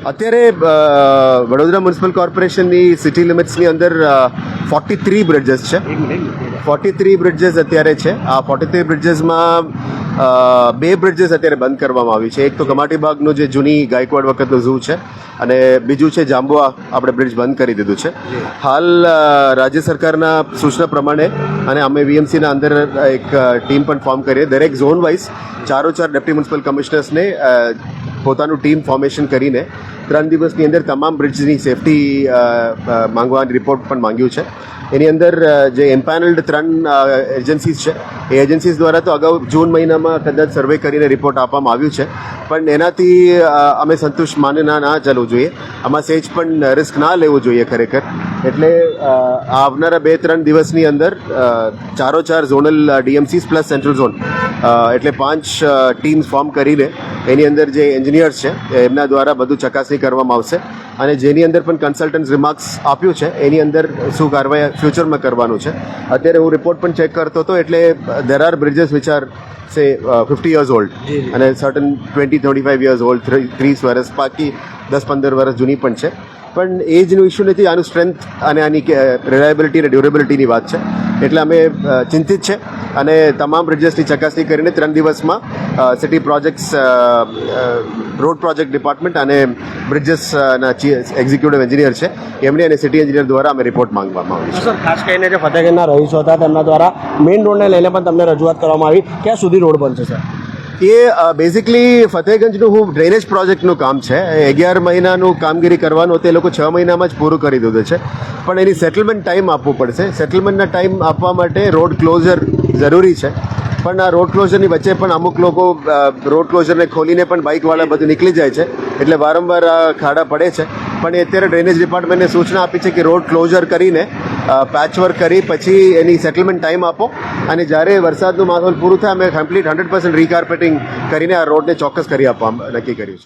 અત્યારે વડોદરા મ્યુનિસિપલ કોર્પોરેશનની સિટી લિમિટ્સની અંદર 43 બ્રિડ્જીસ છે. 43 બ્રિડ્જીસ અત્યારે છે. આ 43 બ્રિડ્જીસમાં 2 બ્રિડ્જીસ અત્યારે બંધ કરવામાં આવી છે. એક તો કમાટી બાગનું જે જૂની ગાયકવાડ વખતનું ઝૂ છે અને બીજું છે જાંબુઆ, આપણે બ્રિજ બંધ કરી દીધું છે. હાલ રાજ્ય સરકારના સૂચના પ્રમાણે અને અમે વીએમસીના અંદર એક ટીમ પણ ફોર્મ કરીએ. દરેક ઝોન વાઇઝ 4 ડેપ્ટી મ્યુનિસિપલ કમિશનર્સને પોતાનું ટીમ ફોર્મેશન કરીને 3 દિવસની અંદર તમામ બ્રિજની સેફટી માંગવાની રિપોર્ટ પણ માંગ્યું છે. એની અંદર જે એમ્પેનલ્ડ 3 એજન્સીઝ છે એ એજન્સીઝ દ્વારા તો અગાઉ જૂન મહિનામાં કદાચ સર્વે કરીને રિપોર્ટ આપવામાં આવ્યું છે, પણ એનાથી અમે સંતુષ્ટ માને ના ચાલવું જોઈએ. આમાં સેજ પણ રિસ્ક ના લેવું જોઈએ ખરેખર. એટલે આવનારા 2-3 દિવસની અંદર 4 ઝોનલ ડીએમસીસ પ્લસ સેન્ટ્રલ ઝોન એટલે 5 ટીમ્સ ફોર્મ કરીને એની અંદર જે એન્જિનિયર્સ છે એમના દ્વારા બધું ચકાસણી કરવામાં આવશે અને જેની અંદર પણ કન્સલ્ટન્ટ રિમાર્ક્સ આપ્યું છે એની અંદર શું કાર્યવાહી ફ્યુચરમાં કરવાનું છે. અત્યારે હું રિપોર્ટ પણ ચેક કરતો હતો, એટલે there are bridges which are say 50 years old અને certain 20-25 years old, 30 વર્ષ, બાકી 10-15 વર્ષ જૂની પણ છે. પણ એજનું ઇસ્યુ નથી, આનું સ્ટ્રેન્થ અને આની રિલાયબિલિટી અને ડ્યુરેબિલિટીની વાત છે. એટલે અમે ચિંતિત છે અને તમામ બ્રિજેસની ચકાસણી કરીને 3 દિવસમાં city projects, road project department અને બ્રિજેસના એક્ઝિક્યુટિવ એન્જિનિયર છે એમણે અને સિટી એન્જિનિયર દ્વારા અમે રિપોર્ટ માંગવામાં આવી છે. સર, ખાસ કરીને જે ફતેહગંજના રહીશો હતા તેમના દ્વારા મેઇન રોડને લઈને પણ તમને રજૂઆત કરવામાં આવી, ક્યાં સુધી રોડ બનશે સર? એ બેઝિકલી ફતેહગંજનું ડ્રેનેજ પ્રોજેક્ટનું કામ છે. 11 મહિનાનું કામગીરી કરવાનું તે લોકો 6 મહિનામાં જ પૂરું કરી દીધું છે, પણ એની સેટલમેન્ટ ટાઈમ આપવું પડશે. સેટલમેન્ટના ટાઈમ આપવા માટે રોડ ક્લોઝર જરૂરી છે, પણ આ રોડ ક્લોઝરની વચ્ચે પણ અમુક લોકો રોડ ક્લોઝરને ખોલીને પણ બાઇકવાળા બધું નીકળી જાય છે, એટલે વારંવાર ખાડા પડે છે. પણ એ અત્યારે ડ્રેનેજ ડિપાર્ટમેન્ટને સૂચના આપી છે કે રોડ ક્લોઝર કરીને પેચવર્ક કરી પછી એની સેટલમેન્ટ ટાઈમ આપો અને જ્યારે વરસાદનું માહોલ પૂરું થાય અમે કમ્પ્લીટ 100% રીકાર્પેટિંગ કરીને આ રોડને ચોક્કસ કરી આપવા નક્કી કર્યું છે.